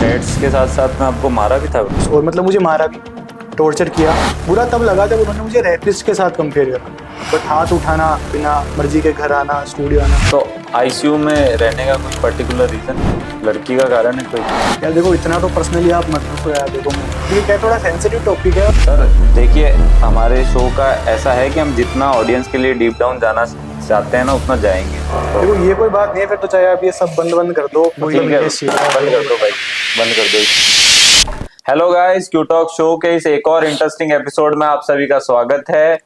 Pets के साथ साथ में आपको मारा भी था। और मतलब मुझे मारा भी, टॉर्चर किया। बुरा तब लगा जब उन्होंने मुझे रैपिस्ट के साथ कंपेयर करा। बट हाथ उठाना, बिना मर्जी के घर आना, स्टूडियो आना। तो आईसीयू में रहने का कोई पर्टिकुलर रीजन, लड़की का कारण है कोई? यार देखो, इतना तो पर्सनली आप मत पूछो यार। देखो ये क्या थोड़ा सेंसिटिव टॉपिक है सर। देखिए, हमारे शो का ऐसा है कि हम जितना ऑडियंस के लिए डीप डाउन जाना चाहते हैं ना, उतना जाएंगे। देखो ये कोई बात नहीं है। फिर तो चाहे आप ये सब बंद कर दो। ठीक है, बंद कर दो भाई, बंद कर दो। Hello guys, Q talk show के इस एक और इंटरेस्टिंग एपिसोड में आप सभी का स्वागत है।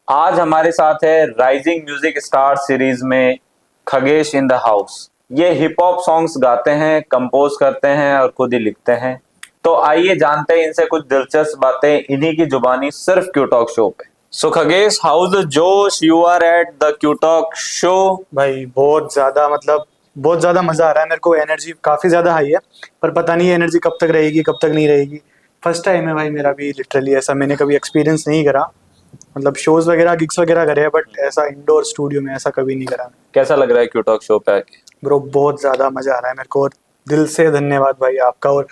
आज हमारे साथ है राइजिंग म्यूजिक स्टार सीरीज में खगेश इन द हाउस। ये हिप हॉप सॉन्ग्स गाते हैं, कंपोज करते हैं और खुद ही लिखते हैं। तो आइए जानते हैं इनसे कुछ दिलचस्प बातें इन्हीं की जुबानी, सिर्फ क्यू टॉक शो पे। So Khagesh, how the josh you are at the Q talk show? भाई बहुत ज्यादा, मतलब बहुत ज्यादा मजा आ रहा है मेरे को। एनर्जी काफी ज्यादा हाई है, पर पता नहीं एनर्जी कब तक रहेगी, कब तक नहीं रहेगी। फर्स्ट टाइम है भाई मेरा भी लिटरली ऐसा। मैंने कभी एक्सपीरियंस नहीं करा। मतलब शोज वगैरह, गिग्स वगैरह करे हैं, बट ऐसा इंडोर स्टूडियो में ऐसा कभी नहीं करा। कैसा लग रहा है क्यू टॉक शो पे आके? ब्रो बहुत ज्यादा मजा आ रहा है मेरे को। और दिल से धन्यवाद भाई आपका, और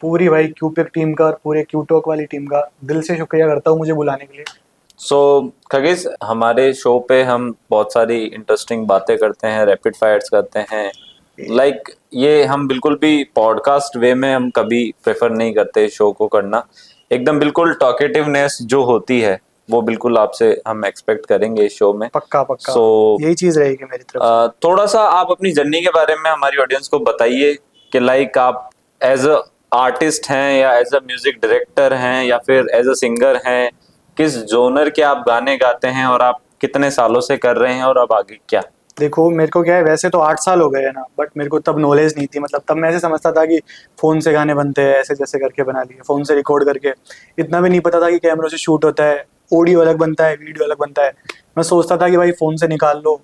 पूरी भाई क्यूपिक टीम का और पूरे क्यू टॉक वाली टीम का दिल से शुक्रिया करता हूँ मुझे बुलाने के लिए। सो खगेश, हमारे शो पे हम बहुत सारी इंटरेस्टिंग बातें करते हैं, रैपिड फायर्स करते हैं। ये हम बिल्कुल भी पॉडकास्ट वे में हम कभी प्रेफर नहीं करते शो को करना। एकदम बिल्कुल टॉकेटिवनेस जो होती है वो बिल्कुल आपसे हम एक्सपेक्ट करेंगे इस शो में। पक्का पक्का। यही चीज रहेगी मेरी तरफ से। थोड़ा सा आप अपनी जर्नी के बारे में हमारी ऑडियंस को बताइए कि आप एज अ आर्टिस्ट हैं या एज अ म्यूजिक डायरेक्टर हैं या फिर एज अ सिंगर हैं, किस जोनर के आप गाने गाते हैं और आप कितने सालों से कर रहे हैं और अब आगे क्या? देखो मेरे को क्या है, वैसे तो 8 साल हो गए हैं ना, बट मेरे को तब नॉलेज नहीं थी। मतलब तब मैं ऐसे समझता था कि फोन से गाने बनते हैं, ऐसे जैसे करके बना लिए, फोन से रिकॉर्ड करके। इतना भी नहीं पता था कि कैमरों से शूट होता है, ऑडियो अलग बनता है, वीडियो अलग बनता है। मैं सोचता था कि भाई फोन से निकाल लो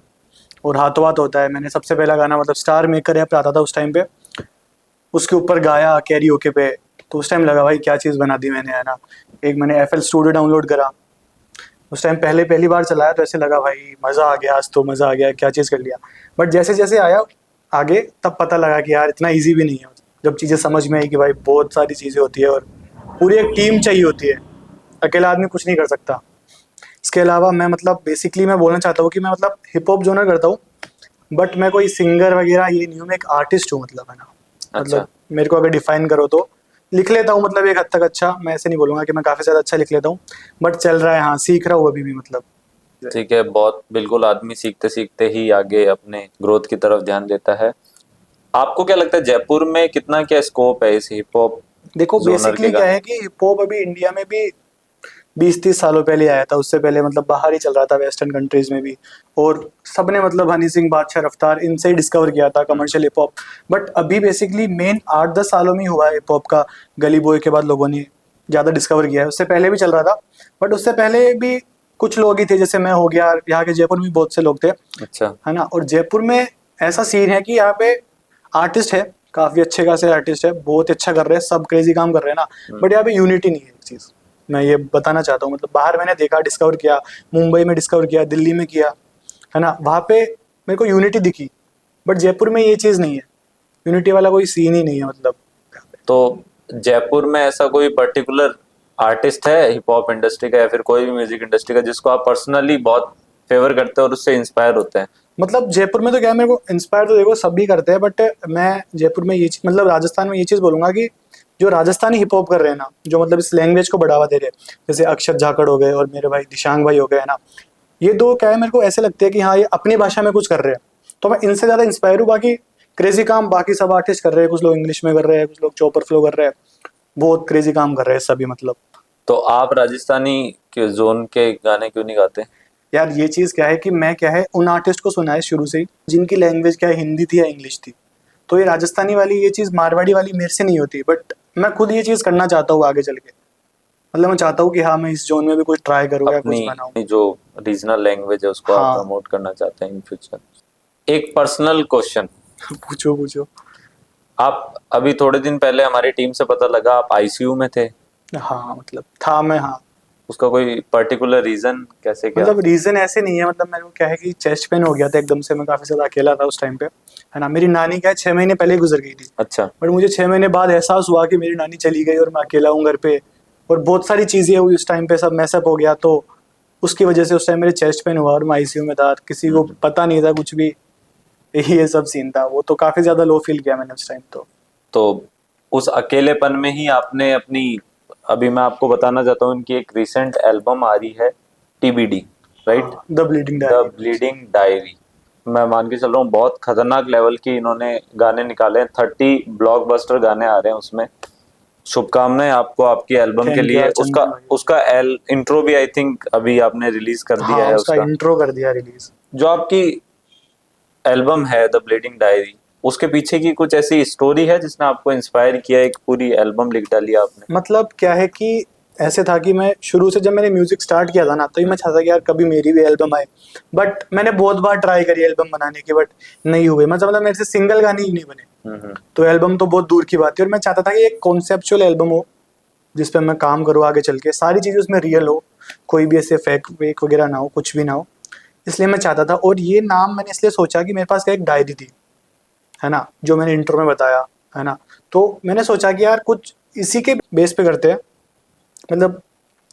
और हाथों हाथ होता है। मैंने सबसे पहला गाना मतलब स्टार मेकर ऐप आता था उस टाइम पे, उसके ऊपर गाया कैरियोके पे। तो उस टाइम लगा भाई क्या चीज़ बना दी मैंने, है ना। एक मैंने एफ एल स्टूडियो डाउनलोड करा। उस टाइम पहली बार चलाया तो ऐसे लगा भाई मज़ा आ गया, आज तो मज़ा आ गया, क्या चीज़ कर लिया। बट जैसे जैसे आया आगे, तब पता लगा कि यार इतना इजी भी नहीं है। जब चीज़ें समझ में आई कि भाई बहुत सारी चीज़ें होती है और पूरी एक टीम चाहिए होती है, अकेला आदमी कुछ नहीं कर सकता। इसके अलावा मैं मतलब बेसिकली मैं बोलना चाहता हूँ कि मैं मतलब हिप हॉप जोनर करता हूँ, बट मैं कोई सिंगर वगैरह ये नहीं हूँ। मैं एक आर्टिस्ट हूँ, मतलब, है ना। अच्छा। मतलब मेरे को अगर डिफाइन करो तो लिख लेता हूँ, मतलब एक हद तक अच्छा। मैं ऐसे नहीं बोलूंगा कि मैं काफ़ी ज़्यादा अच्छा लिख लेता हूँ, बट चल रहा है। हाँ, सीख रहा हूँ अभी भी, मतलब। ठीक है, बहुत बिल्कुल आदमी सीखते सीखते ही आगे अपने ग्रोथ की तरफ ध्यान देता है। आपको क्या लगता है जयपुर में कितना क्या स्कोप है इस हिप हॉप देखो जोनर के बेसिकली क्या गाने? है कि हिप हॉप अभी इंडिया में भी 20-30 सालों पहले आया था। उससे पहले मतलब बाहर ही चल रहा था, वेस्टर्न कंट्रीज में भी। और सबने मतलब हनी सिंह, बादशाह, रफ्तार, इनसे ही डिस्कवर किया था कमर्शियल हिप हॉप। बट अभी बेसिकली मेन 8-10 सालों में ही हुआ है हिप हॉप का। गली बॉय के बाद लोगों ने ज़्यादा डिस्कवर किया है। उससे पहले भी चल रहा था, बट उससे पहले भी कुछ लोग ही थे, जैसे मैं हो गया। यहाँ के जयपुर में भी बहुत से लोग थे, अच्छा। है ना। और जयपुर में ऐसा सीन है कि यहाँ पे आर्टिस्ट है, काफ़ी अच्छे खासे आर्टिस्ट है, बहुत अच्छा कर रहे हैं, सब क्रेजी काम कर रहे हैं ना। बट यहाँ पे यूनिटी नहीं है, एक चीज़ मैं ये बताना चाहता हूँ। मतलब बाहर मैंने देखा, डिस्कवर किया, मुंबई में डिस्कवर किया, दिल्ली में किया, है ना। वहाँ पे मेरे को यूनिटी दिखी, बट जयपुर में ये चीज़ नहीं है। यूनिटी वाला कोई सीन ही नहीं है, मतलब। तो जयपुर में ऐसा कोई पर्टिकुलर आर्टिस्ट है हिप हॉप इंडस्ट्री का या फिर कोई भी म्यूजिक इंडस्ट्री का जिसको आप पर्सनली बहुत फेवर करते हैं और उससे इंस्पायर होते हैं? मतलब जयपुर में तो क्या है, मेरे को इंस्पायर तो देखो सभी करते हैं, बट मैं जयपुर में ये चीज़, मतलब राजस्थान में ये चीज़ बोलूंगा कि जो राजस्थानी हिप हॉप कर रहे हैं ना, जो मतलब इस लैंग्वेज को बढ़ावा दे रहे हैं, जैसे अक्षत झाकड़ हो गए और मेरे भाई दिशांग भाई हो गए, है ना। ये दो क्या है, मेरे को ऐसे लगते हैं कि हाँ ये अपनी भाषा में कुछ कर रहे हैं, तो मैं इनसे ज़्यादा इंस्पायर हूँ। बाकी क्रेजी काम बाकी सब आर्टिस्ट कर रहे हैं। कुछ लोग इंग्लिश में कर रहे हैं, कुछ लोग चॉपर फ्लो कर रहे हैं, बहुत क्रेजी काम कर रहे हैं सभी, मतलब। तो आप राजस्थानी के जोन के गाने क्यों नहीं गाते? यार ये चीज़ क्या है कि मैं क्या है, उन आर्टिस्ट को सुना है शुरू से ही जिनकी लैंग्वेज क्या है, हिंदी थी या इंग्लिश थी। तो ये राजस्थानी वाली ये चीज़, मारवाड़ी वाली मेरे से नहीं होती। बट मैं खुद ये चीज़ करना चाहता हूँ आगे चल के। मतलब मैं चाहता हूँ कि हाँ मैं इस जोन में भी कुछ ट्राई करूँ या कुछ बनाऊँ। अपनी जो रीजनल लैंग्वेज है उसको आप हाँ। प्रमोट करना चाहते हैं इन फ्यूचर। एक पर्सनल क्वेश्चन। पूछो पूछो। आप अभी थोड़े दिन पहले हमारी टीम से पता लगा आप आईसीयू में थे। हाँ मतलब था मैं, हाँ। उसका कोई पर्टिकुलर रीजन कैसे क्या? मतलब रीजन ऐसे नहीं है, मतलब मेरे को क्या है कि चेस्ट पेन हो गया था एकदम से, मैं काफी ज्यादा अकेला था उस टाइम पे, है ना। मेरी नानी क्या है 6 महीने पहले ही गुजर गई थी, अच्छा। बट मुझे 6 महीने बाद एहसास हुआ कि मेरी नानी चली गई और मैं अकेला हूँ घर पे, और बहुत सारी चीजें हुई उस टाइम पे, सब मैसअप हो गया, तो उसकी वजह से उस टाइम मेरे चेस्ट पेन हुआ और मैं आईसीयू में था, किसी को हम्म। पता नहीं था कुछ भी। ये सब सीन था वो, तो काफी ज्यादा लो फील किया मैंने उस टाइम तो। तो उस अकेलेपन में ही आपने अपनी, अभी मैं आपको बताना चाहता हूँ, इनकी एक रिसेंट एल्बम आ रही है, टीबीडी, राइट? हाँ, the bleeding the diary. Bleeding diary. मैं मान के चल रहा हूँ बहुत खतरनाक लेवल की इन्होंने गाने निकाले हैं, 30 ब्लॉकबस्टर गाने आ रहे हैं उसमें। शुभकामनाएं आपको आपकी एल्बम के थैंक यू लिए। यार उसका चंदन भाई। उसका एल इंट्रो भी आई थिंक अभी आपने रिलीज कर दिया हाँ, है उसका उसका। इंट्रो कर दिया रिलीज। जो आपकी एल्बम है द ब्लीडिंग डायरी, उसके पीछे की कुछ ऐसी स्टोरी है जिसने आपको इंस्पायर किया, एक पूरी एल्बम लिख डाली आपने? मतलब क्या है कि ऐसे था कि मैं शुरू से जब मैंने म्यूजिक स्टार्ट किया था ना, तो ही मैं चाहता था कि यार कभी मेरी भी एल्बम आए, बट मैंने बहुत बार ट्राई करी एल्बम बनाने की, बट नहीं हुए, मतलब मेरे से सिंगल गाने ही नहीं बने, हम्म। तो एल्बम तो बहुत दूर की बात है। और मैं चाहता था कि एक कॉन्सेप्चुअल एल्बम हो जिस पे मैं काम करूँ आगे चल के, सारी चीज़ें उसमें रियल हो, कोई भी ऐसे फेक वेक वगैरह ना हो, कुछ भी ना हो, इसलिए मैं चाहता था। और ये नाम मैंने इसलिए सोचा कि मेरे पास एक डायरी थी, है ना, जो मैंने इंट्रो में बताया, है ना। तो मैंने सोचा कि यार कुछ इसी के बेस पे करते हैं, मतलब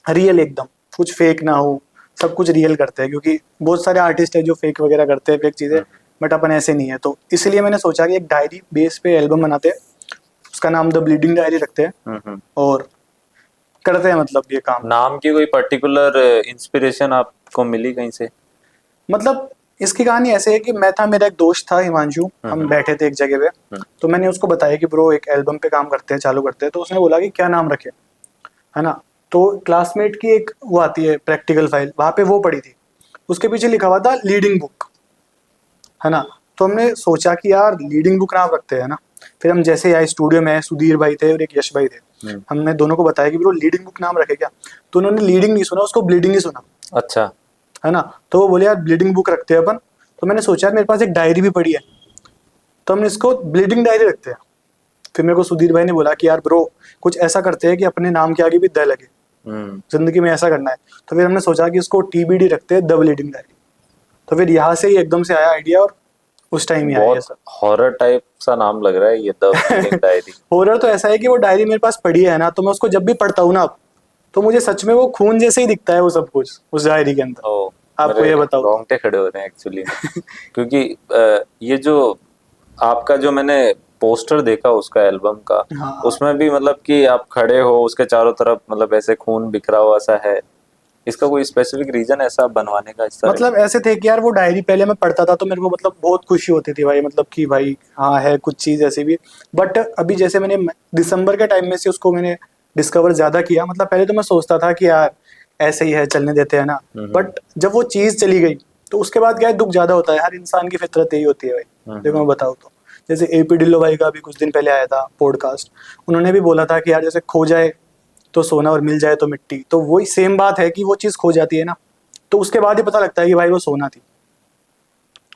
रियल एकदम, कुछ फेक ना हो, सब कुछ रियल करते हैं, क्योंकि बहुत सारे आर्टिस्ट हैं जो फेक वगैरह करते हैं, फेक चीज़ें, हम्म। बट अपन ऐसे नहीं है। तो इसलिए मैंने सोचा कि एक डायरी बेस पे एल्बम बनाते हैं, उसका नाम द ब्लीडिंग डायरी रखते हैं, हम्म। और करते हैं मतलब ये काम। नाम की कोई पर्टिकुलर इंस्पिरेशन आपको मिली कहीं से? मतलब इसकी कहानी ऐसे है कि मैं था, मेरा एक दोस्त था हिमांशु, हम हम्म। बैठे थे एक जगह पे, हम्म। तो मैंने उसको बताया कि ब्रो एक एल्बम पे काम करते हैं, चालू करते हैं, तो उसने बोला कि क्या नाम रखे, है ना। तो क्लासमेट की एक वो आती है प्रैक्टिकल फाइल, वहाँ पे वो पड़ी थी, उसके पीछे लिखा हुआ था लीडिंग बुक, है ना। तो हमने सोचा कि यार लीडिंग बुक नाम रखते हैं ना। फिर हम जैसे आए स्टूडियो में, सुधीर भाई थे और एक यश भाई थे, हम्म। हमने दोनों को बताया कि ब्रो लीडिंग बुक नाम रखे क्या, तो उन्होंने लीडिंग नहीं सुना, उसको ब्लीडिंग ही सुना, अच्छा। है ना। तो वो बोले यार ब्लीडिंग बुक रखते हैं अपन। तो मैंने सोचा यार मेरे पास एक डायरी भी पड़ी है, तो हमने इसको ब्लीडिंग डायरी रखते हैं। फिर मेरे को सुधीर भाई ने बोला कि यार ब्रो कुछ ऐसा करते हैं कि अपने नाम के आगे भी द लगे, हम्म। जिंदगी में ऐसा करना है। तो फिर हमने सोचा कि इसको टीबीडी रखते हैं, द ब्लीडिंग डायरी। तो फिर यहाँ से ही एकदम से आया आइडिया, और उस टाइम ही आया ये बहुत सब। हॉरर टाइप सा नाम लग रहा है ये, द ब्लीडिंग डायरी। हॉरर तो ऐसा है कि वो डायरी मेरे पास पड़ी है ना, तो मैं उसको जब भी पढ़ता हूँ ना अब, तो मुझे सच में वो खून जैसे ही दिखता है वो सब कुछ उस डायरी के अंदर। ओ, आपको मेरे ये बताओ तो। रोंगटे खड़े हो रहे हैं एक्चुअली में। क्योंकि ये जो आपका जो मैंने पोस्टर देखा उसका एल्बम का, हाँ, उसमें भी मतलब कि आप खड़े हो, उसके चारों तरफ मतलब ऐसे खून बिखरा हुआ सा है। इसका कोई स्पेसिफिक रीजन ऐसा बनवाने का इस तरह? मतलब ऐसे थे कि यार वो डायरी पहले मैं पढ़ता था तो मेरे को मतलब बहुत खुशी होती थी भाई, मतलब कि भाई हाँ है कुछ चीज़ ऐसी भी। बट अभी जैसे मैंने दिसंबर के टाइम में से उसको मैंने डिस्कवर ज़्यादा किया, मतलब पहले तो मैं सोचता था कि यार ऐसे ही है, चलने देते हैं ना। हम्म। बट जब वो चीज़ चली गई, तो उसके बाद क्या है, दुख ज़्यादा होता है, हर इंसान की फितरत यही होती है भाई। देखो हम्म। मैं बताऊँ तो, जैसे एपी ढिल्लो भाई का भी कुछ दिन पहले आया था पॉडकास्ट, उन्होंने भी बोला था कि यार जैसे खो जाए तो सोना और मिल जाए तो मिट्टी, तो वही सेम बात है कि वो चीज़ खो जाती है ना, तो उसके बाद ही पता लगता है कि भाई वो सोना थी।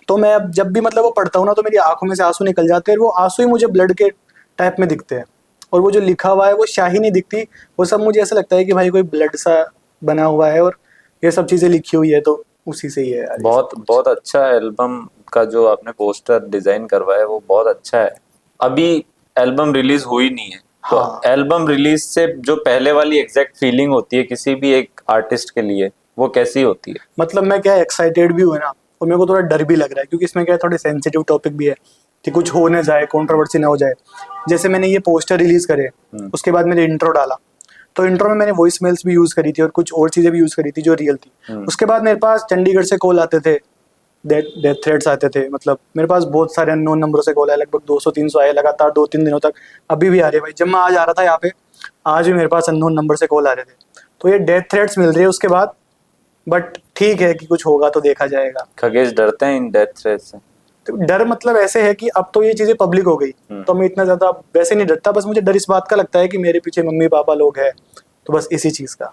तो मैं अब जब भी मतलब वो पढ़ता हूँ ना, तो मेरी आंखों में से आंसू निकल जाते हैं, और वो आंसू ही मुझे ब्लड के टाइप में दिखते हैं। और वो जो लिखा हुआ है वो शाही नहीं दिखती, वो सब मुझे ऐसा लगता है कि भाई कोई ब्लड सा बना हुआ है, और ये सब चीज़ें लिखी हुई है, तो उसी से ही है यार ये सब बहुत कुछ। बहुत अच्छा एल्बम का जो आपने पोस्टर डिजाइन करवाया है वो बहुत अच्छा है। अभी एल्बम रिलीज हुई नहीं है, तो हाँ, एल्बम रिलीज से जो पहले वाली एग्जैक्ट फीलिंग होती है किसी भी एक आर्टिस्ट के लिए, वो कैसी होती है? मतलब मैं क्या एक्साइटेड भी हूँ ना, और मेरे को थोड़ा डर भी लग रहा है, क्योंकि इसमें क्या है, थोड़े सेंसिटिव टॉपिक भी है, कि कुछ हो ना जाए, कंट्रोवर्सी ना हो जाए। जैसे मैंने ये पोस्टर रिलीज करे, हम्म। उसके बाद मैंने इंट्रो डाला, तो इंट्रो में मैंने वॉइस मेल्स भी यूज़ करी थी और कुछ और चीज़ें भी यूज़ करी थी जो रियल थी। हम्म। उसके बाद मेरे पास चंडीगढ़ से कॉल आते थे, डेथ डेथ थ्रेट्स आते थे, मतलब मेरे पास बहुत सारे अननोन नंबरों से कॉल आए, लगभग 200-300 आए लगातार 2-3 दिनों तक। अभी भी आ रहे भाई, जब मैं आज आ रहा था यहाँ पे, आज भी मेरे पास अननोन नंबर से कॉल आ रहे थे। तो ये डेथ थ्रेट्स मिल रही है उसके बाद, बट ठीक है कि कुछ होगा तो देखा जाएगा। खगेश डरते हैं इन डेथ थ्रेट से? तो डर मतलब ऐसे है कि अब तो ये चीज़ें पब्लिक हो गई, हम्म। तो मैं इतना ज़्यादा वैसे नहीं डरता, बस मुझे डर इस बात का लगता है कि मेरे पीछे मम्मी पापा लोग हैं, तो बस इसी चीज़ का।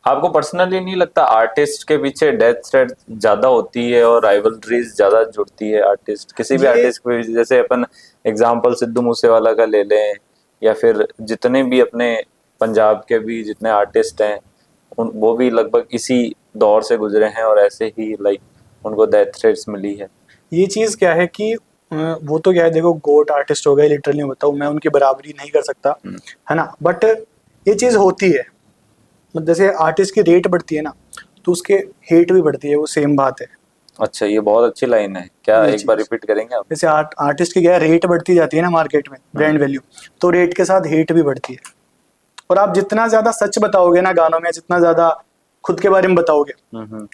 आपको पर्सनली नहीं लगता आर्टिस्ट के पीछे डेथ थ्रेट ज्यादा होती है और राइवलरीज ज्यादा जुड़ती है? आर्टिस्ट, किसी भी ये आर्टिस्ट के, जैसे अपन एग्जांपल सिद्धू मूसेवाला का ले लें, या फिर जितने भी अपने पंजाब के भी जितने आर्टिस्ट हैं, वो भी लगभग इसी दौर से गुजरे हैं और ऐसे ही लाइक उनको डेथ थ्रेट्स मिली है। ये चीज़ क्या है कि वो तो क्या है, देखो गोट आर्टिस्ट हो गए, लिटरली बताऊँ मैं उनकी बराबरी नहीं कर सकता, है ना, बट ये चीज़ होती है। मतलब जैसे आर्टिस्ट की रेट बढ़ती है ना, तो उसके हेट भी बढ़ती है, वो सेम बात है। अच्छा, ये बहुत अच्छी लाइन है, क्या ये एक बार चीज़ रिपीट करेंगे आप? जैसे आर्टिस्ट की क्या है, रेट बढ़ती जाती है ना मार्केट में, ब्रांड वैल्यू, तो रेट के साथ हेट भी बढ़ती है। और आप जितना ज्यादा सच बताओगे ना गानों में, जितना ज्यादा खुद के बारे में बताओगे, हम्म।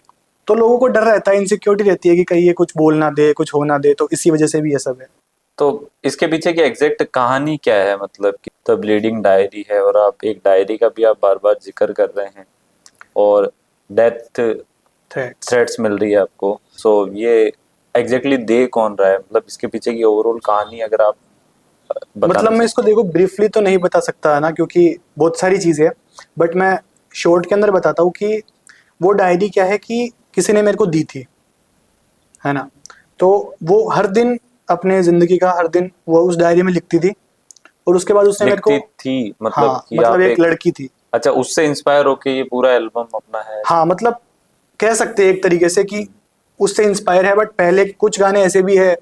तो लोगों को डर रहता है, इनसिक्योरिटी रहती है कि कहीं ये कुछ बोल ना दे, कुछ हो ना दे, तो इसी वजह से भी ये सब है। तो इसके पीछे की एग्जैक्ट कहानी क्या है, मतलब कि द ब्लीडिंग डायरी है और आप एक डायरी का भी आप बार बार जिक्र कर रहे हैं और डेथ थ्रेट्स, थ्रेट्स मिल रही है आपको, सो ये एग्जैक्टली दे कौन रहा है, मतलब इसके पीछे की ओवरऑल कहानी अगर आप मतलब बताना मैं इसको देखो ब्रीफली तो नहीं बता सकता है ना, क्योंकि बहुत सारी चीजें हैं, बट मैं शॉर्ट के अंदर बताता हूँ कि वो डायरी क्या है कि किसी ने मेरे को दी थी, है ना, तो वो हर दिन अपने जिंदगी का हर दिन वो उस डायरी में लिखती थी, और उसके बाद उसने मेरे को, लिखती थी, मतलब हाँ कि मतलब आप एक एक, लड़की थी। अच्छा उससे इंस्पायर होके ये पूरा एल्बम अपना है ऐसा? हाँ मतलब कह सकते हैं एक तरीके से कि उससे इंस्पायर है, बट पहले कुछ गाने ऐसे भी है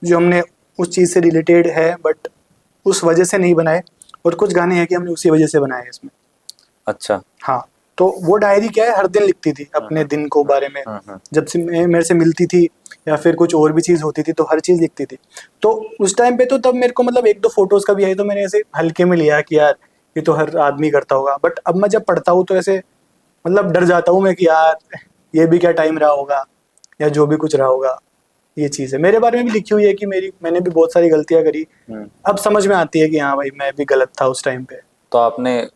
जो हमने उस चीज़ से रिलेटेड है, बट उस वजह से नहीं बनाए, और कुछ गाने हैं कि हमने उसी वजह से बनाए हैं इसमें। अच्छा। हाँ, तो वो डायरी क्या है, हर दिन लिखती थी अपने दिन को बारे में, जब से मेरे से मिलती थी या फिर कुछ और भी चीज़ होती थी, तो हर चीज़ लिखती थी। तो उस टाइम पे तो तब मेरे को मतलब एक दो फोटोज़ का भी आई, तो मैंने ऐसे हल्के में लिया कि यार ये तो हर आदमी करता होगा, बट अब मैं जब पढ़ता हूँ तो ऐसे मतलब डर जाता हूँ मैं कि यार ये भी क्या टाइम रहा होगा, या जो भी कुछ रहा होगा। ये चीज़ है, मेरे बारे में भी लिखी हुई है कि मैंने भी बहुत सारी गलतियाँ करी। अब समझ में आती है कि हाँ भाई मैं भी गलत था उस टाइम पे। तो आपने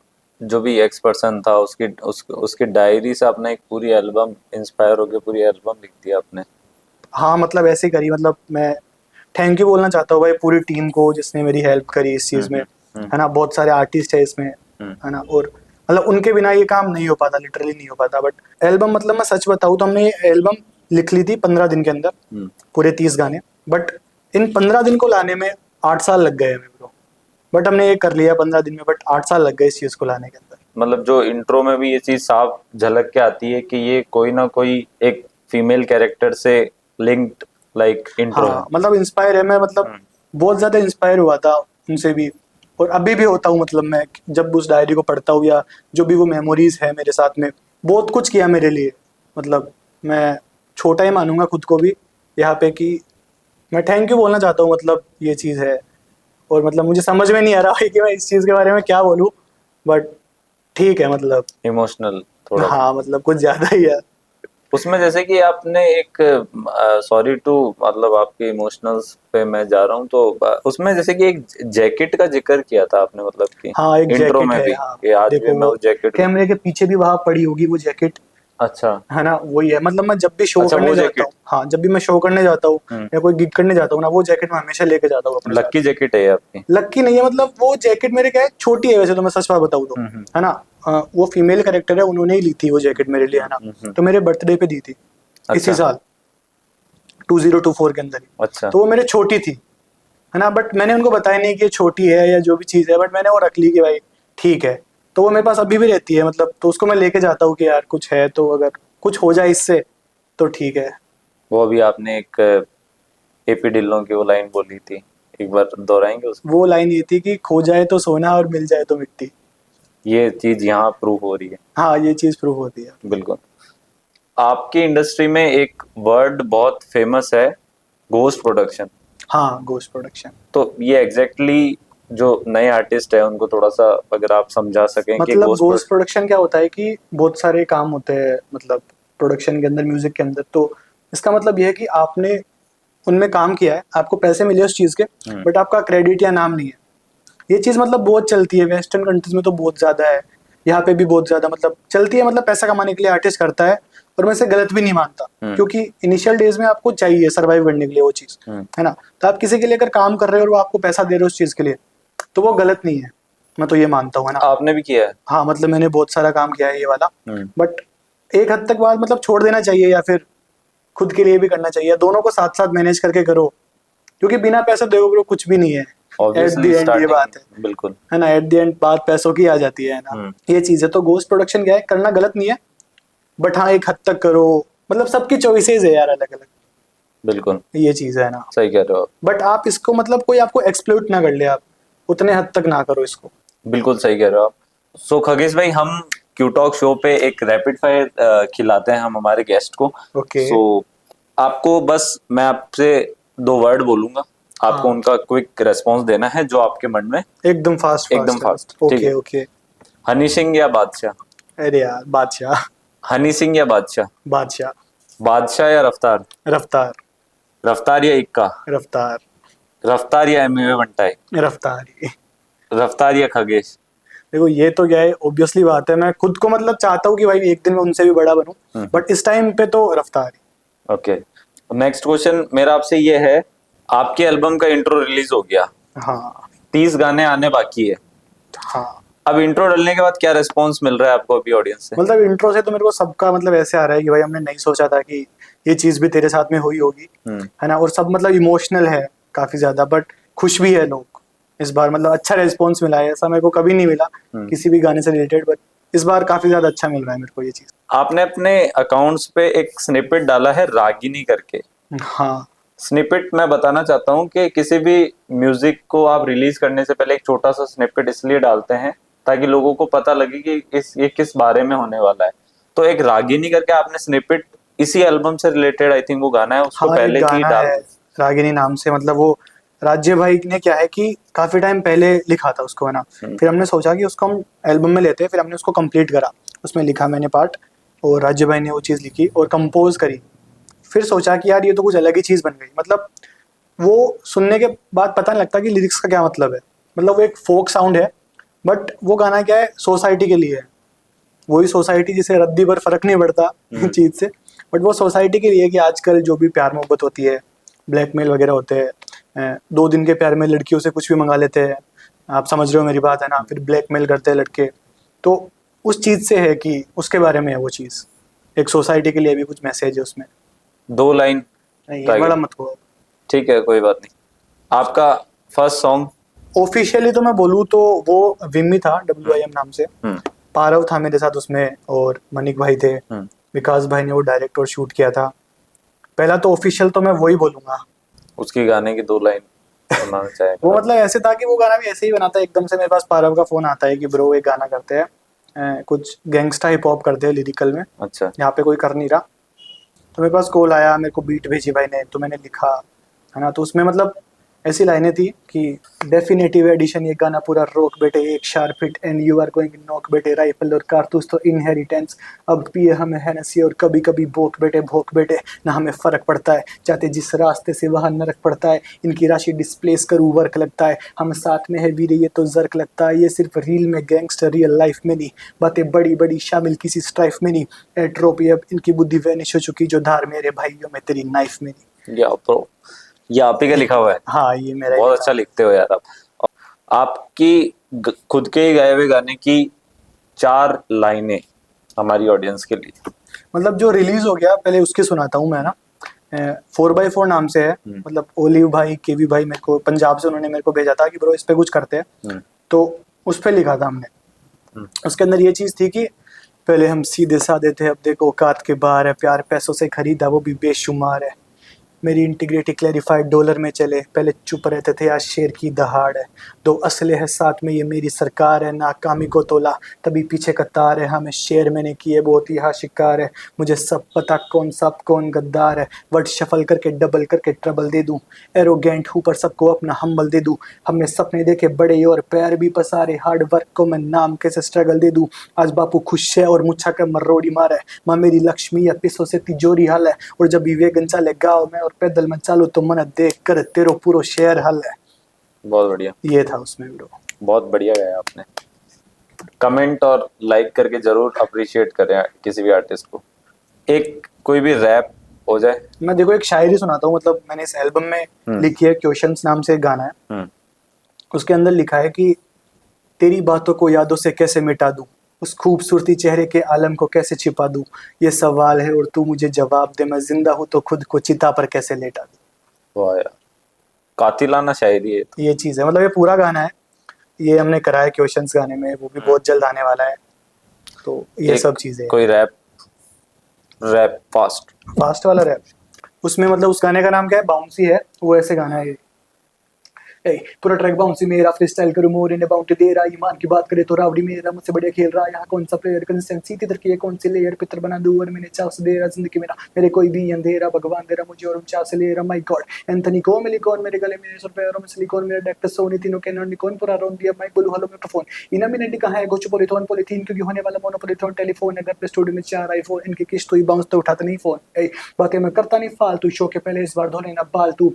जो भी एक्स पर्सन था उसकी डायरी से आपने एक पूरी एल्बम इंस्पायर होके पूरी एल्बम लिख दिया आपने? हाँ मतलब ऐसे ही करी, मतलब मैं थैंक यू बोलना चाहता हूँ भाई पूरी टीम को जिसने मेरी हेल्प करी इस चीज़ में, है ना, बहुत सारे आर्टिस्ट है इसमें, हम्म। है ना, और मतलब उनके बिना ये काम नहीं हो पाता, लिटरली नहीं हो पाता। बट एल्बम मतलब मैं सच बताऊँ तो हमने ये एल्बम लिख ली थी 15 दिन के अंदर, पूरे 30 गाने, बट इन 15 दिन को लाने में 8 साल लग गए हमें ब्रो। बट हमने ये कर लिया 15 दिन में, बट 8 साल लग गए इस चीज़ को लाने के अंदर। मतलब जो इंट्रो में भी ये चीज साफ झलक के आती है कि ये कोई ना कोई एक फीमेल कैरेक्टर से लिंक्ड लाइक इंट्रो है। हाँ मतलब इंस्पायर है मैं, मतलब बहुत ज़्यादा इंस्पायर हुआ था उनसे भी, और अभी भी होता हूँ। मतलब मैं जब उस डायरी को पढ़ता हूँ या जो भी वो मेमोरीज है मेरे साथ में, बहुत कुछ किया मेरे लिए। मतलब मैं छोटा ही मानूंगा खुद को भी यहाँ पे कि मैं थैंक यू बोलना चाहता हूँ, मतलब ये चीज़ है। और मतलब मुझे समझ में नहीं आ रहा है कि मैं इस चीज़ के बारे में क्या बोलूँ, बट ठीक है मतलब। इमोशनल थोड़ा सा हाँ मतलब कुछ ज़्यादा ही है। उसमें, जैसे कि आपने एक, सॉरी टू मतलब आपके इमोशनल्स पे मैं जा रहा हूँ, तो उसमें जैसे कि एक जैकेट का जिक्र किया था आपने, मतलब कि हाँ एक इंट्रो जैकेट में है, भी हाँ कि आज भी देखो मैं वो उस जैकेट को। कैमरे के पीछे भी वहाँ पड़ी होगी वो जैकेट, अच्छा। है ना, वही है। मतलब मैं जब भी शो अच्छा करने वो जाता जैकेट। हूँ, हाँ जब भी मैं शो करने जाता हूँ या कोई गिग करने जाता हूँ ना, वो जैकेट मैं हमेशा लेके जाता हूँ अपने लक्की साथ। जैकेट है ये आपकी? लक्की नहीं है, मतलब वो जैकेट मेरे क्या है, छोटी है वैसे तो, मैं सच बात बताऊँ तो, है ना, वो फीमेल कैरेक्टर है, उन्होंने ही ली थी वो जैकेट मेरे लिए, है ना, तो मेरे बर्थडे पे दी थी इसी अच्छा। साल 2024 के अंदर ही। अच्छा। तो वो मेरे छोटी थी, है ना, बट मैंने उनको बताया नहीं कि ये छोटी है या जो भी चीज़ है, बट मैंने वो रख ली कि भाई ठीक है। तो वो मेरे पास अभी भी रहती है, मतलब तो उसको मैं लेके जाता हूँ कि यार कुछ है तो अगर कुछ हो जाए इससे तो ठीक है। वो अभी आपने एक एपी ढिल्लों की वो लाइन बोली थी, एक बार दोहराएंगे उसको? वो लाइन ये थी कि खो जाए तो सोना और मिल जाए तो मिट्टी। ये चीज यहाँ प्रूव हो रही है। हाँ ये चीज़ प्रूव होती है। बिल्कुल। आपकी इंडस्ट्री में एक वर्ड बहुत फेमस है, घोस्ट प्रोडक्शन। हाँ घोस्ट प्रोडक्शन, तो ये एग्जैक्टली जो नए आर्टिस्ट है उनको थोड़ा सा अगर आप समझा सकें कि मतलब घोस्ट घोस्ट प्रोडक्शन क्या होता है कि बहुत सारे काम होते हैं मतलब प्रोडक्शन के अंदर, म्यूजिक के अंदर। तो इसका मतलब ये है कि आपने उनमें काम किया है, आपको पैसे मिले उस चीज़ के, बट आपका क्रेडिट या नाम नहीं है। ये चीज़ मतलब बहुत चलती है वेस्टर्न कंट्रीज में, तो बहुत ज़्यादा है, यहाँ पे भी बहुत ज़्यादा मतलब चलती है। मतलब पैसा कमाने के लिए आर्टिस्ट करता है, और मैं इसे गलत भी नहीं मानता, क्योंकि इनिशियल डेज में आपको चाहिए सर्वाइव करने के लिए वो चीज़, है ना। तो आप किसी के लिए अगर काम कर रहे हो और वो आपको पैसा दे रहे हो उस चीज़ के लिए, तो वो गलत नहीं है, मैं तो ये मानता हूँ, है ना। आपने भी किया है? हाँ मतलब मैंने बहुत सारा काम किया है ये वाला, हम्म। बट एक हद तक बाद मतलब छोड़ देना चाहिए, या फिर खुद के लिए भी करना चाहिए, दोनों को साथ साथ मैनेज करके करो, क्योंकि बिना पैसे दे ब्रो कुछ भी नहीं है। ऑब्वियसली end ये बात है। बिल्कुल। है ना, एट द एंड बात पैसों की आ जाती है ना, ये चीज है। तो गोस्ट प्रोडक्शन क्या है, करना गलत नहीं है, बट हाँ एक हद तक करो, मतलब सबकी चॉइसेस है यार अलग अलग, बिल्कुल ये चीज है ना। सही कह रहे हो आप। बट आप इसको मतलब कोई आपको एक्सप्लोइट ना कर ले, आप उतने हद तक ना करो इसको। बिल्कुल सही कह रहे हो आप। सो खगेश भाई, हम क्यू टॉक शो पे एक रैपिड फायर खिलाते हैं हम हमारे गेस्ट को। ओके। सो आपको बस मैं आपसे 2 वर्ड बोलूंगा, आपको हाँ, उनका क्विक रेस्पॉन्स देना है जो आपके मन में। एकदम फास्ट एकदम फास्ट फास्ट, फास्ट। ठीक ओके है। ओके। हनी सिंह या बादशाह? अरे यार बादशाह। हनी सिंह या बादशाह? बादशाह। बादशाह या रफ्तार? रफ्तार। रफ्तार या इक्का? रफ्तार। रफ्तार या एमवे बंटाई? रफ्तार ही। रफ्तार या खगेश? देखो ये तो क्या है, ऑब्वियसली बात है, मैं खुद को मतलब चाहता हूँ कि भाई एक दिन मैं उनसे भी बड़ा बनूं, बट इस टाइम पे तो रफ्तार ही। ओके। नेक्स्ट क्वेश्चन मेरा आपसे ये है, आपके एल्बम का इंट्रो रिलीज हो गया, हाँ 30 गाने आने बाकी है। हाँ। अब इंट्रो डालने के बाद क्या रिस्पॉन्स मिल रहा है आपको अभी ऑडियंस से? मतलब इंट्रो से तो मेरे को सबका मतलब ऐसे आ रहा है कि भाई हमने नहीं सोचा था कि ये चीज भी तेरे साथ में हुई होगी, है ना। और सब मतलब इमोशनल है काफी ज्यादा, बट खुश भी है लोग इस बार, मतलब अच्छा रेस्पॉन्स मिला है, ऐसा मेरे को कभी नहीं मिला किसी भी गाने से रिलेटेड, बट इस बार काफी ज्यादा अच्छा मिल रहा है मेरे को ये चीज। आपने अपने अकाउंट्स पे एक स्निपेट डाला है रागिनी करके। हाँ स्निपेट मैं बताना चाहता हूँ कि किसी भी म्यूजिक को आप रिलीज करने से पहले एक छोटा सा स्निपेट इसलिए डालते हैं ताकि लोगों को पता लगे कि ये किस बारे में होने वाला है। तो एक रागिनी करके आपने स्निपेट इसी एल्बम से रिलेटेड, आई थिंक वो गाना है, उसको हाँ, एक पहले ही गाना डाल है दो। रागिनी नाम से, मतलब वो राज्य भाई ने क्या है कि काफी टाइम पहले लिखा था उसको, है ना। फिर हमने सोचा कि उसको हम एल्बम में लेते हैं, फिर हमने उसको कंप्लीट करा, उसमें लिखा मैंने पार्ट, और राज्य भाई ने वो चीज़ लिखी और कंपोज करी। फिर सोचा कि यार ये तो कुछ अलग ही चीज़ बन गई, मतलब वो सुनने के बाद पता नहीं लगता कि लिरिक्स का क्या मतलब है, मतलब वो एक फोक साउंड है, बट वो गाना क्या है, सोसाइटी के लिए है। वही सोसाइटी जिसे रद्दी पर फर्क नहीं पड़ता चीज से, बट वो सोसाइटी के लिए कि आजकल जो भी प्यार मोहब्बत होती है, ब्लैकमेल वगैरह होते हैं, 2 दिन के प्यार में लड़कियों से कुछ भी मंगा लेते हैं, आप समझ रहे हो मेरी बात, है ना। फिर ब्लैकमेल करते हैं लड़के, तो उस चीज से है कि उसके बारे में है वो चीज, एक सोसाइटी के लिए भी कुछ मैसेज है उसमें। 2 लाइन नहीं ये रागिनी। बड़ा मत हुआ। ठीक है, कोई बात नहीं। आपका फर्स्ट सॉन्ग? ऑफिशियली तो मैं बोलूँ तो वो विमी था, WIM नाम से। हम्म पारव था मेरे साथ उसमें, और मनिक भाई थे, हम्म विकास भाई ने वो डायरेक्ट और शूट किया था। पहला तो ऑफिशियल तो मैं वही बोलूंगा। उसकी गाने की 2 लाइन सुनाना चाहेंगे वो आप? मतलब ऐसे था कि वो गाना भी ऐसे ही बना था, एकदम से मेरे पास पारव का फोन आता है कि ब्रो एक गाना करते हैं, कुछ गैंगस्टा हिप हॉप करते हैं लिरिकल में, अच्छा। यहाँ पे कोई कर नहीं रहा। तो मेरे पास कॉल आया, मेरे को बीट भेजी भाई ने, तो मैंने लिखा, है ना। तो उसमें मतलब ऐसी लाइनें थी कि डेफिनेटिव एडिशन, ये गाना पूरा रोक बेटे, एक sharp hit and you are going knock बेटे, राइफल और कारतूस तो इनहेरिटेंस, अब पिए हमें हैनेसी और कभी कभी भोक बेटे, ना हमें फर्क पड़ता है, चाहते जिस रास्ते से वहाँ नरक पड़ता है, इनकी राशि डिस्प्लेस करूँ वर्क लगता है, हम साथ में है वीरे ये तो जर्क लगता है, ये सिर्फ रील में गैंगस्टर रियल लाइफ में नहीं, बातें बड़ी बड़ी शामिल किसी स्ट्राइफ में नहीं, एट्रोपी अब इनकी बुद्धि वैनिश हो चुकी, जो धार मेरे भाइयों में तेरी नाइफ में नहीं। या प्रो, ये आप ही का लिखा हुआ है? हाँ ये मेरा ही बहुत लिखा अच्छा हुआ लिखते हो यार आप। आपकी खुद के ही गाए हुए गाने की 4 लाइनें हमारी ऑडियंस के लिए। है। मतलब जो रिलीज हो गया पहले उसकी सुनाता हूँ मैं ना, 4x4 नाम से है, मतलब ओलिव भाई केवी भाई मेरे को पंजाब से उन्होंने मेरे को भेजा था कि ब्रो इस पे कुछ करते हैं, तो उस पे लिखा था हमने। उसके अंदर ये चीज थी कि पहले हम सीधे साधे थे, अब देखो औकात के बाहर है, प्यार पैसों से खरीदा वो भी बेशुमार है, मेरी इंटीग्रिटी क्लैरिफाइड डॉलर में चले, पहले चुप रहते थे आज शेर की दहाड़ है, 2 असले है साथ में ये मेरी सरकार है, नाकामी को तोला तभी पीछे कतार है, हमें शेर मैंने किए बहुत ही शिकार है, मुझे सब पता कौन सब कौन गद्दार है, वर्ड शफल करके डबल करके ट्रबल दे दूं, एरोगेंट हूँ पर सबको अपना हम्बल दे दूं, हमने सपने देखे बड़े और पैर भी पसारे, हार्ड वर्क को मैं नाम कैसे स्ट्रगल दे दूं, आज बापू खुश है और मुच्छा कर मर्रोड़ी मार है, माँ मेरी लक्ष्मी या पिसों से तिजोरी हाल है, और जब भी वेगन चाले गाँव में और पैदल में चालू तो मन देख कर तेरो पूरो शहर हल है। बहुत बढ़िया। ये था उसमें ब्रो। बहुत बढ़िया गाया आपने। कमेंट और लाइक करके जरूर अप्रिशिएट करें किसी भी आर्टिस्ट को। एक कोई भी रैप हो जाए। मैं देखो एक शायरी सुनाता हूँ, मतलब मैंने इस एल्बम में लिखी है, क्वेश्चंस नाम से एक गाना है, उसके अंदर लिखा है कि तेरी बातों को यादों से कैसे मिटा दूं, उस खूबसूरती चेहरे के आलम को कैसे छिपा दूं, ये सवाल है और तू मुझे जवाब दे, मैं जिंदा हूं तो खुद को चिता पर कैसे लेटा दूं। वाह यार, कातिलाना शायरी है। ये चीज़ है, मतलब ये पूरा गाना है, ये हमने करा है क्वेश्चंस गाने में, वो भी बहुत जल्द आने वाला है, तो ये एक सब चीज़ें। कोई रैप रैप फास्ट। फास्ट वाला रैप, उसमें मतलब उस गाने का नाम क्या है, बाउंसी है, वो ऐसे गाना है ये। ए, पूरा ट्रैक बाउंसी मेरा, फ्री स्टाइल करूँ मोर इन बाउंटी दे रहा, ईमान की बात करे तो रावड़ी मेरा, मुझसे बढ़िया खेल रहा, यहाँ कौन सा प्लेयर, कंसिस्टेंसी तितर की है कौन सी लेयर, पितर बना दूं और मैंने चाव से दे रहा जिंदगी मेरा, मेरे कोई भी अंधेरा, भगवान दे रहा मुझे और चाव से ले रहा, माय गॉड एंथनी को मिलिकॉन मेरे गले में सर पैरों में सिलिकॉन, मेरे डेक्टर सोनी तीनों के निकॉन पूरा रोन दिया, माइक बोलू हेलो माइक्रोफोन, इना मिनट कहाँ है गोचु पॉलीथॉन पॉलीथीन, क्योंकि होने वाला मोनोपॉलीथॉन टेलीफोन, अगर पे स्टूडियो में 4 आईफोन, इनकी किस्त हुई बाउंस तो उठाता नहीं फोन, ए बातें मैं करता नहीं फालतू, शो के पहले इस बार धो लेना बाल तू।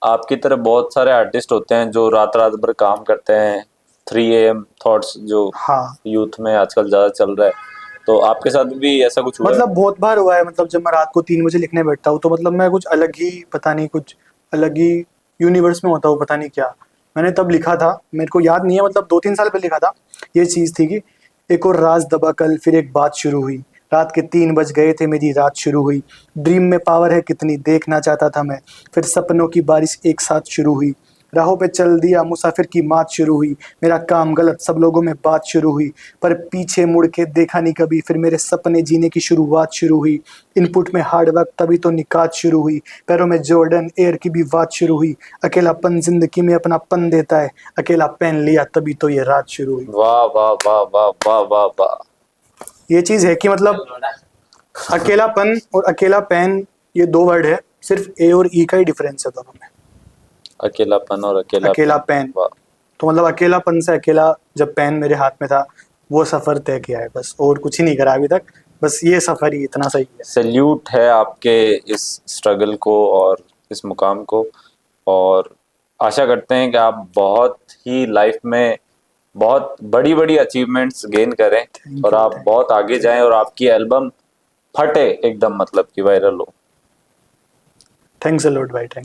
आपकी तरह बहुत सारे आर्टिस्ट होते हैं जो रात रात भर काम करते हैं, 3 AM थॉट्स जो हाँ यूथ में आजकल ज्यादा चल रहा है, तो आपके साथ भी ऐसा कुछ हुआ है? मतलब बहुत बार हुआ है, मतलब जब मैं रात को 3 बजे लिखने बैठता हूँ तो मतलब मैं कुछ अलग ही, पता नहीं कुछ अलग ही यूनिवर्स में होता हूँ, पता नहीं क्या मैंने तब लिखा था, मेरे को याद नहीं है, मतलब 2-3 साल पहले लिखा था। ये चीज़ थी कि एक और राज दबा कल फिर एक बात शुरू हुई, रात के 3 बज गए थे मेरी रात शुरू हुई, ड्रीम में पावर है कितनी देखना चाहता था मैं, फिर सपनों की बारिश एक साथ शुरू हुई, राहों पे चल दिया मुसाफिर की मात शुरू हुई, मेरा काम गलत सब लोगों में बात शुरू हुई, पर पीछे मुड़ के देखा नहीं कभी, फिर मेरे सपने जीने की शुरुआत शुरू हुई, इनपुट में हार्ड वर्क तभी तो निकात शुरू हुई, पैरों में जॉर्डन एयर की भी बात शुरू हुई, अकेलापन जिंदगी में अपना पन देता है, अकेला पेन लिया तभी तो ये रात शुरू हुई। वाह वाह वाह वाह वाह वाह वाह। ये चीज़ है कि मतलब अकेलापन और अकेला पेन, ये 2 वर्ड है, सिर्फ ए और ई का ही डिफरेंस है दोनों में। अकेलापन और अकेला पेन, वाह। तो मतलब अकेलापन से अकेला जब पेन मेरे हाथ में था, वो सफर तय किया है बस, और कुछ ही नहीं करा अभी तक, बस ये सफर ही इतना सही है। सैल्यूट है आपके इस स्ट्रगल को और इस मुकाम को, और आशा करते हैं कि आप बहुत ही लाइफ में बहुत बड़ी बड़ी अचीवमेंट्स गेन करें Thank और you, आप thank बहुत आगे जाएं और आपकी एल्बम फटे एकदम, मतलब कि वायरल हो। थैंक्स अ लॉट भाई, थैंक